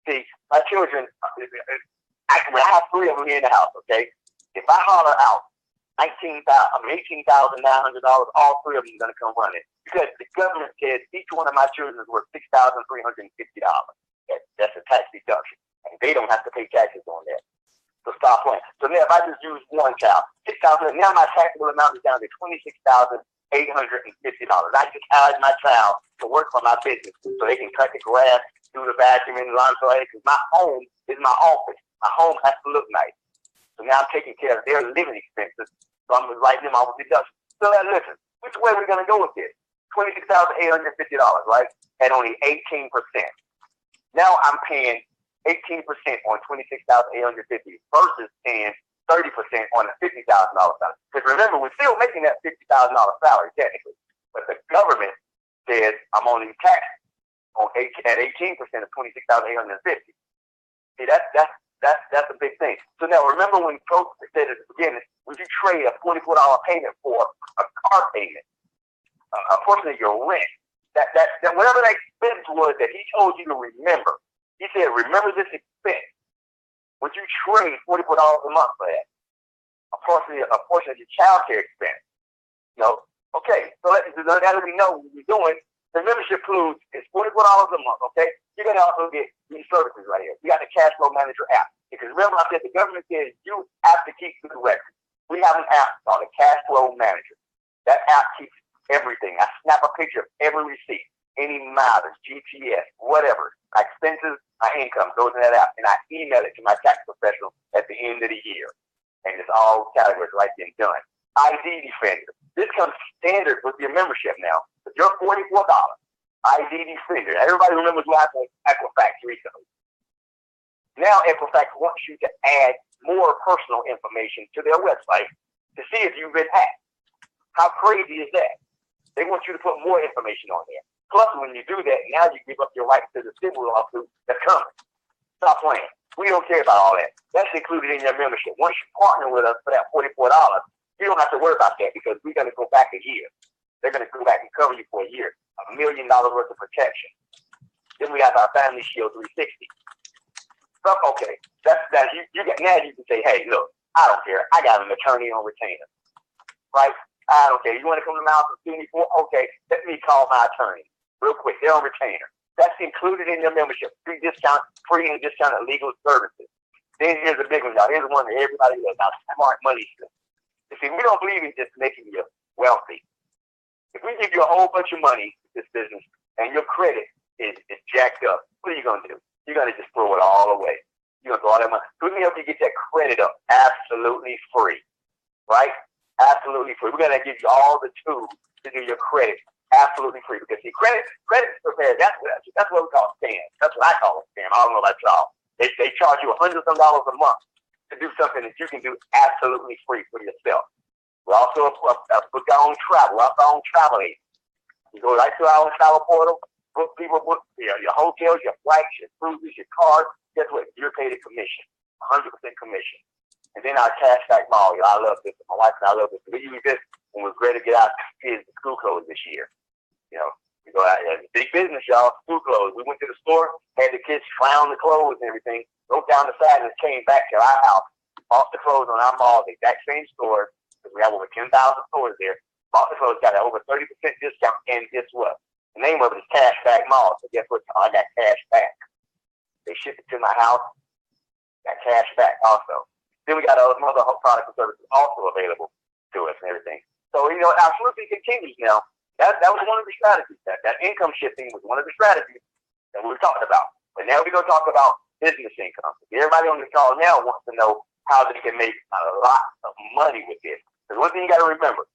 See, my children, I have 3 of them here in the house, okay? If I holler out $18,900, all 3 of them are going to come running. Because the government says each one of my children is worth $6,350. That's a tax deduction. And they don't have to pay taxes on that. So stop playing. So now if I just use one child, $6,000, now my taxable amount is down to $26,850. I just hired my child to work for my business so they can cut the grass, do the vacuuming, laundry, because my home is my office. My home has to look nice. So now I'm taking care of their living expenses. So I'm writing them off with deductions. So now listen, which way are we going to go with this? $26,850, right? At only 18%. Now I'm paying 18% on $26,850 versus paying 30% on a $50,000 salary. Because remember, we're still making that $50,000 salary technically, but the government says I'm only taxed at 18% of $26,850. See, that's a big thing. So now remember when Coach said at the beginning, would you trade a $44 payment for a car payment, a portion of your rent? That whatever that expense was that he told you to remember, he said, remember this expense. Would you trade $44 a month for that? A portion of your child care expense. No. Okay, so that we know what we're doing. The membership includes is $44 a month, okay? You're going to also get these services right here. You got the Cash Flow Manager app. Because remember I said the government says you have to keep good records. We have an app called the Cash Flow Manager. That app keeps everything. I snap a picture of every receipt, any mileage, GPS, whatever. My expenses, my income goes in that app, and I email it to my tax professional at the end of the year. And it's all categories right then done. ID Defender. This comes standard with your membership now. If you're $44, ID Defender. Everybody remembers what happened with Equifax recently. Now Equifax wants you to add more personal information to their website to see if you've been hacked. How crazy is that? They want you to put more information on there. Plus, when you do that, now you give up your right to the civil lawsuit that's coming. Stop playing. We don't care about all that. That's included in your membership. Once you partner with us for that $44, you don't have to worry about that because we're going to go back a year. They're going to go back and cover you for a year. $1 million worth of protection. Then we have our Family Shield 360. So, okay, that's that. Now you can say, hey, look, I don't care. I got an attorney on retainer, right? I don't care. You want to come to my house and sue me for? Okay, let me call my attorney real quick. They're on retainer. That's included in your membership. Free and discounted legal services. Then here's the big one, y'all. Here's the one that everybody loves about smart money stuff. You see, we don't believe in just making you wealthy. If we give you a whole bunch of money in this business and your credit is jacked up, what are you going to do? You're going to just throw it all away. You're going to throw all that money. So we can help you get that credit up absolutely free, right? Absolutely free. We're going to give you all the tools to do your credit absolutely free. Because see, credit repair, that's what we call scam. That's what I call a scam. I don't know about y'all. They charge you hundreds of dollars a month to do something that you can do absolutely free for yourself. We're also book our own travel. We're also our own travel agent. You go right to our own travel portal, book your hotels, your flights, your cruises, your cars. Guess what? You're paid a commission, 100% commission. And then our cashback mall. I love this. My wife and I love this. We use this when we're ready to get our kids to school clothes this year. We go out there. Big business, y'all. School clothes. We went to the store, had the kids try on the clothes and everything, wrote down the size, and came back to our house, bought the clothes on our mall, the exact same store, because we have over 10,000 stores there. Bought the clothes, got an over 30% discount, and guess what? The name of it is Cashback Mall. So guess what? I got cash back. They shipped it to my house. Got cash back also. Then we got other products and services also available to us and everything. So, our flipping continues now. That was one of the strategies. That income shifting was one of the strategies that we talked about. But now we're going to talk about business income. Everybody on the call now wants to know how they can make a lot of money with this. Because one thing you got to remember,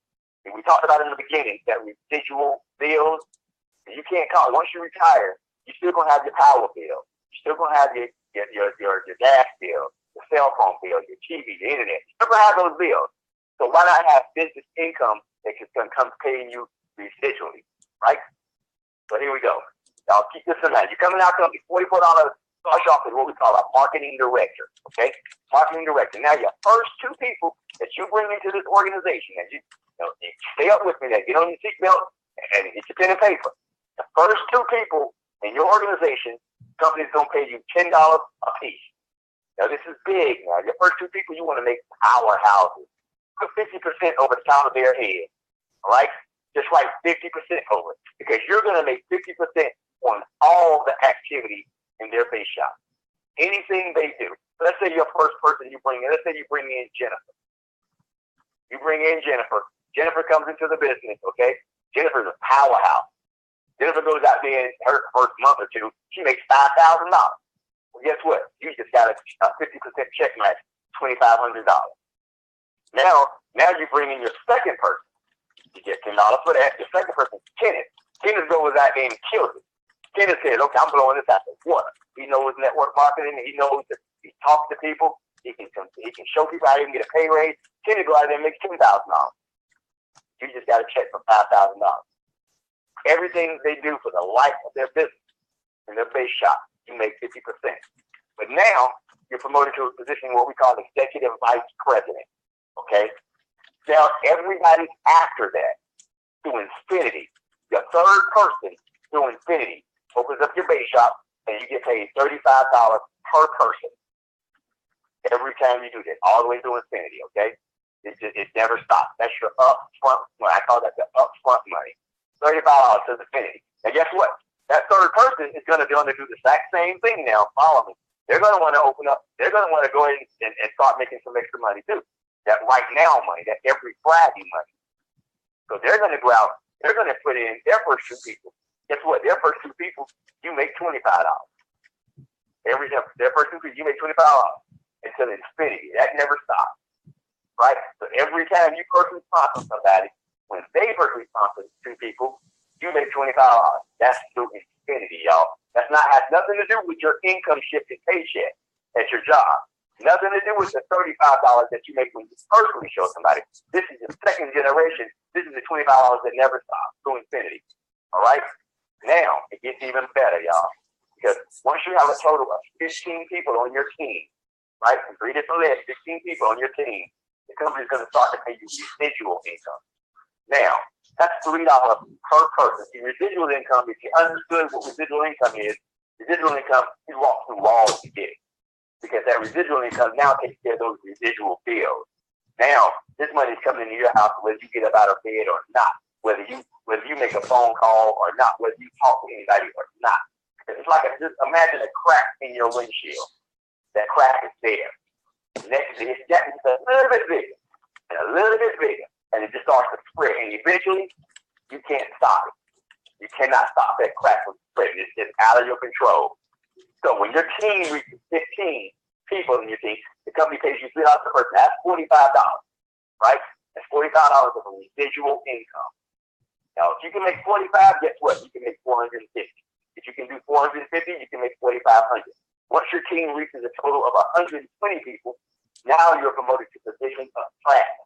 and we talked about in the beginning, that residual bills, you can't call. Once you retire, you're still going to have your power bill. You're still going to have your gas bill, your cell phone bill, your TV, the internet. You're still going to have those bills. So why not have business income that is going to come paying you residually, right? So here we go. Y'all keep this in mind. You're coming out to $44 start off with what we call a marketing director, okay? Marketing director. Now, your first two people that you bring into this organization, and you stay up with me now, get on your seatbelt and get your pen and paper. The first two people in your organization, company's going to pay you $10 a piece. Now, this is big now. Your first two people, you want to make powerhouses. Put 50% over the top of their head, all right? Just write 50% over it, because you're going to make 50% on all the activity in their base shop. Anything they do. Let's say your first person you bring in, let's say you bring in Jennifer. You bring in Jennifer. Jennifer comes into the business, okay? Jennifer's a powerhouse. Jennifer goes out there in her first month or two, she makes $5,000. Well, guess what? You just got a 50% check match, $2,500. Now you bring in your second person. You get $10 for that. Your second person, Kenneth. Kenneth goes out there and kills it. Kenneth says, okay, I'm blowing this out the water. He knows network marketing. He knows that he talks to people. He can show people how he can get a pay raise. Kenneth goes out there and makes $10,000. You just got a check for $5,000. Everything they do for the life of their business in their base shop, you make 50%. But now you're promoted to a position what we call executive vice president. Okay? Now everybody's after that to infinity. Your third person to infinity opens up your base shop and you get paid $35 per person every time you do that, all the way to infinity. Okay? It never stops. That's your upfront money. I call that the upfront money. $35 to infinity. Now guess what? That third person is going to do the exact same thing now. Follow me. They're going to want to open up. They're going to want to go ahead and start making some extra money too. That right now money, that every Friday money. So they're going to go out. They're going to put in their first two people. Guess what? Their first two people, you make $25. Their first two people, you make $25 until infinity. That never stops. Right? So every time you personally sponsor somebody, when they personally sponsor two people, you make $25. That's through infinity, y'all. Has nothing to do with your income shifting paycheck. at your job. Nothing to do with the $35 that you make when you personally show somebody. This is the second generation. This is the $25 that never stops to infinity. All right? Now, it gets even better, y'all. Because once you have a total of 15 people on your team, right, from 3 different lists, 15 people on your team, the company's going to start to pay you residual income. Now, that's $3 per person. See, residual income, if you understood what residual income is, residual income, you walk through walls to get it. Because that residual income now takes care of those residual bills. Now, this money is coming into your house whether you get up out of bed or not, whether you make a phone call or not, whether you talk to anybody or not. It's like just imagine a crack in your windshield. That crack is there. Next, it's getting a little bit bigger and a little bit bigger, and it just starts to spread. And eventually, you can't stop it. You cannot stop that crack from spreading. It's just out of your control. So when your team reaches 15 people in your team, the company pays you $3 per person. That's $45, right? That's $45 of a residual income. Now, if you can make 45, guess what? You can make 450. If you can do 450, you can make 4,500. Once your team reaches a total of 120 people, now you're promoted to the position of platinum.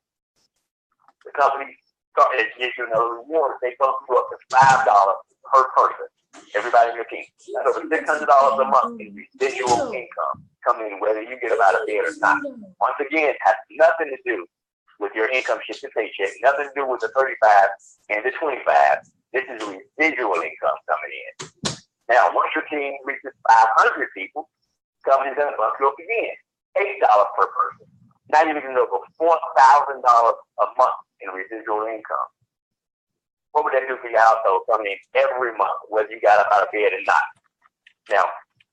The company gives you another reward. They bump you up to $5 per person. Everybody in your team. That's over $600 a month in residual income coming in, whether you get them out of bed or not. Once again, it has nothing to do with your income shift to paycheck, nothing to do with the 35 and the 25. This is residual income coming in. Now, once your team reaches 500 people, company's going to bump you up again, $8 per person. Now you're going to go for $4,000 a month in residual income. What would that do for your household coming in every month, whether you got up out of bed or not? Now,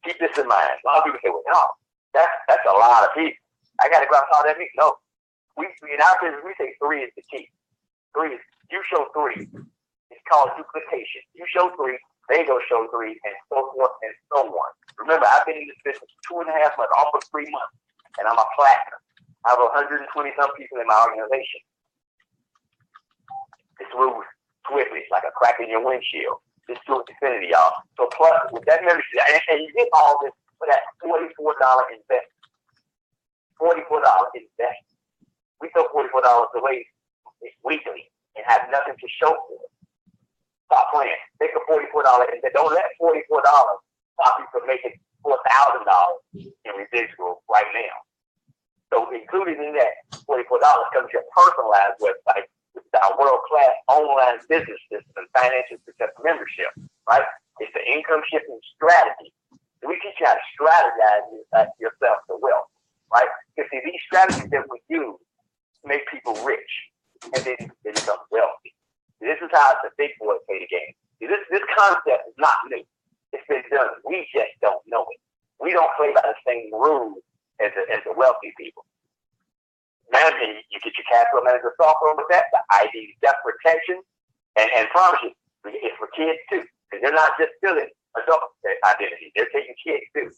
keep this in mind. A lot of people say, well, no, that's a lot of people. I got to go out and all that meat. No. In our business, we say 3 is the key. 3 is, you show 3. It's called duplication. You show 3, they go show 3, and so forth and so on. Remember, I've been in this business 2.5 months, almost 3 months, and I'm a platinum. I have 120-some people in my organization. It's moves swiftly, like a crack in your windshield. Just to infinity, y'all. So plus, with that membership, and you get all this for that $44 investment. $44 investment. We throw $44 away weekly and have nothing to show for it. Stop playing. Take a $44 and don't let $44 stop you from making $4,000 in residual right now. So included in that $44 comes your personalized website, which is our world-class online business system and financial success membership, right? It's the income shifting strategy. We teach you how to strategize yourself to wealth, right? Because see, these strategies that we use make people rich, and then they become wealthy. This is how the big boys play the game. See, this concept is not new. It's been done. We just don't know it. We don't play by the same rules as the wealthy people. Managing, you get your cash flow manager software with that, the ID theft protection, and promise you, it's for kids too. Because they're not just filling adult identity, they're taking kids too.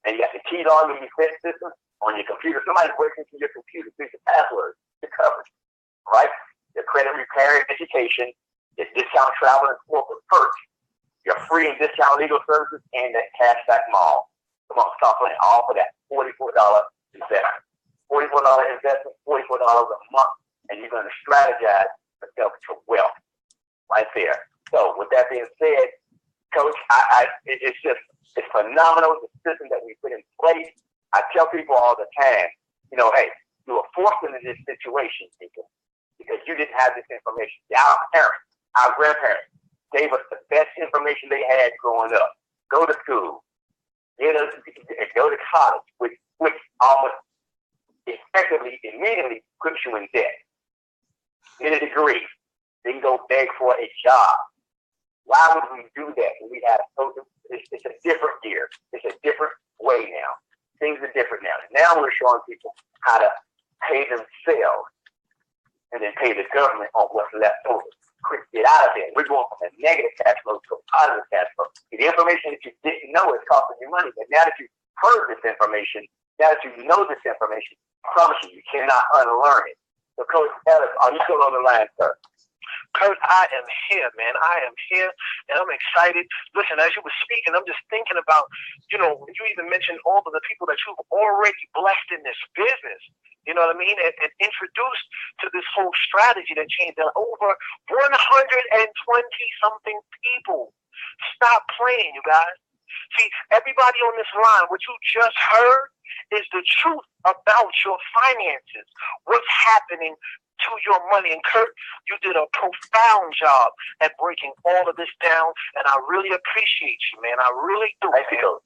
And you got the key log in your defense system on your computer. Somebody breaks into your computer, through your password, you're covered, right? Your credit repair and education, your discount travel and corporate perks, your free and discount legal services, and that cashback mall. Come on, stop playing all for that $44 investment. $44 investment, $44 a month, and you're going to strategize yourself to wealth right there. So with that being said, Coach, it's phenomenal, the system that we put in place. I tell people all the time, hey, you were forced into this situation, people, because you didn't have this information. Our parents, our grandparents gave us the best information they had growing up. Go to school, go to college, which almost effectively, immediately puts you in debt. Get a degree, then go beg for a job. Why would we do that when we have it's a different year. It's a different way now. Things are different now. Now we're showing people how to pay themselves and then pay the government on what's left over. Quick, get out of there. We're going from a negative cash flow to a positive cash flow. The information that you didn't know is costing you money, but now that you've heard this information, now that you know this information, I promise you, you cannot unlearn it. So, Coach Ellis, are you still on the line, sir? Kurt, I am here, man. I am here, and I'm excited. Listen, as you were speaking, I'm just thinking about, when you even mentioned all of the people that you've already blessed in this business. You know what I mean? And introduced to this whole strategy that changed over 120 something people. Stop playing, you guys. See, everybody on this line, what you just heard is the truth about your finances. What's happening to your money. And Kurt, you did a profound job at breaking all of this down, and I really appreciate you, man. I really do. Thank you.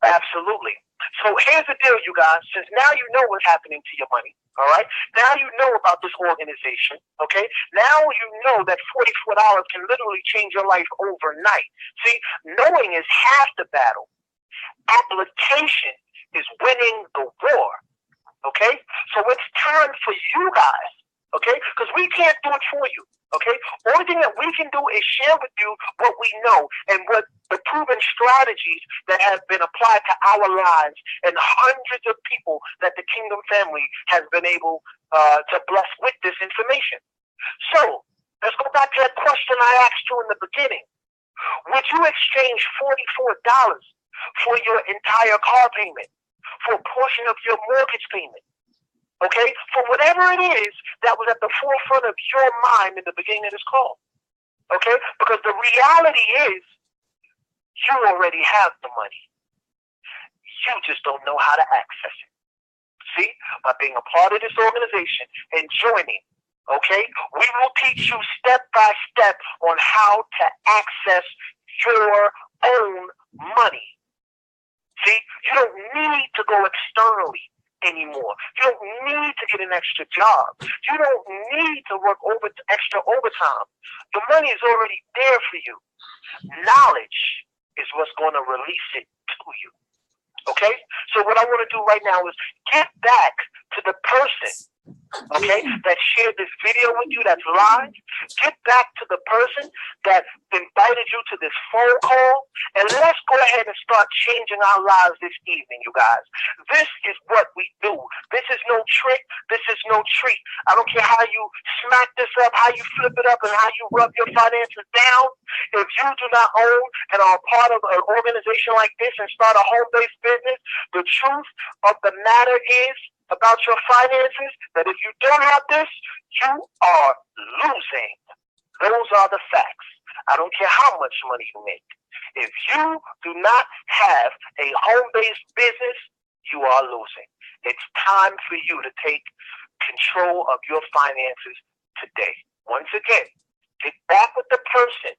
Absolutely. So here's the deal, you guys. Since now you know what's happening to your money, all right? Now you know about this organization, okay? Now you know that $44 can literally change your life overnight. See, knowing is half the battle. Application is winning the war, okay? So it's time for you guys, okay? Because we can't do it for you, okay? Only thing that we can do is share with you what we know and what the proven strategies that have been applied to our lives and hundreds of people that the Kingdom family has been able to bless with this information. So let's go back to that question I asked you in the beginning. Would you exchange $44 for your entire car payment, for a portion of your mortgage payment? Okay, for whatever it is that was at the forefront of your mind in the beginning of this call. Okay, because the reality is you already have the money. You just don't know how to access it. See, by being a part of this organization and joining, okay, we will teach you step by step on how to access your own money. See, you don't need to go externally anymore. You don't need to get an extra job. You don't need to work extra overtime. The money is already there for you. Knowledge is what's going to release it to you. Okay? So what I want to do right now is get back to the person, okay, that shared this video with you that's live. Get back to the person that invited you to this phone call, and let's go ahead and start changing our lives this evening, you guys. This is what we do. This is no trick. This is no treat. I don't care how you smack this up, how you flip it up, and how you rub your finances down. If you do not own and are part of an organization like this and start a home-based business, the truth of the matter is about your finances that if you don't have this, you are losing. Those are the facts. I don't care how much money you make. If you do not have a home-based business, you are losing. It's time for you to take control of your finances today. Once again, get back with the person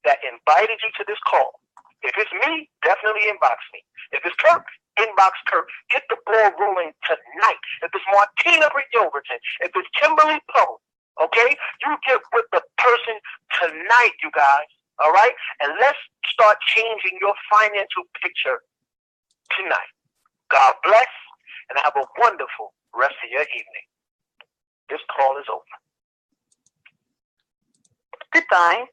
that invited you to this call. If it's me, definitely inbox me. If it's Kurt, inbox Kurt. Get the ball rolling tonight. If it's Martina Overton, if it's Kimberly Poe, okay, you get with the person tonight, you guys, all right? And let's start changing your financial picture tonight. God bless, and have a wonderful rest of your evening. This call is over. Goodbye.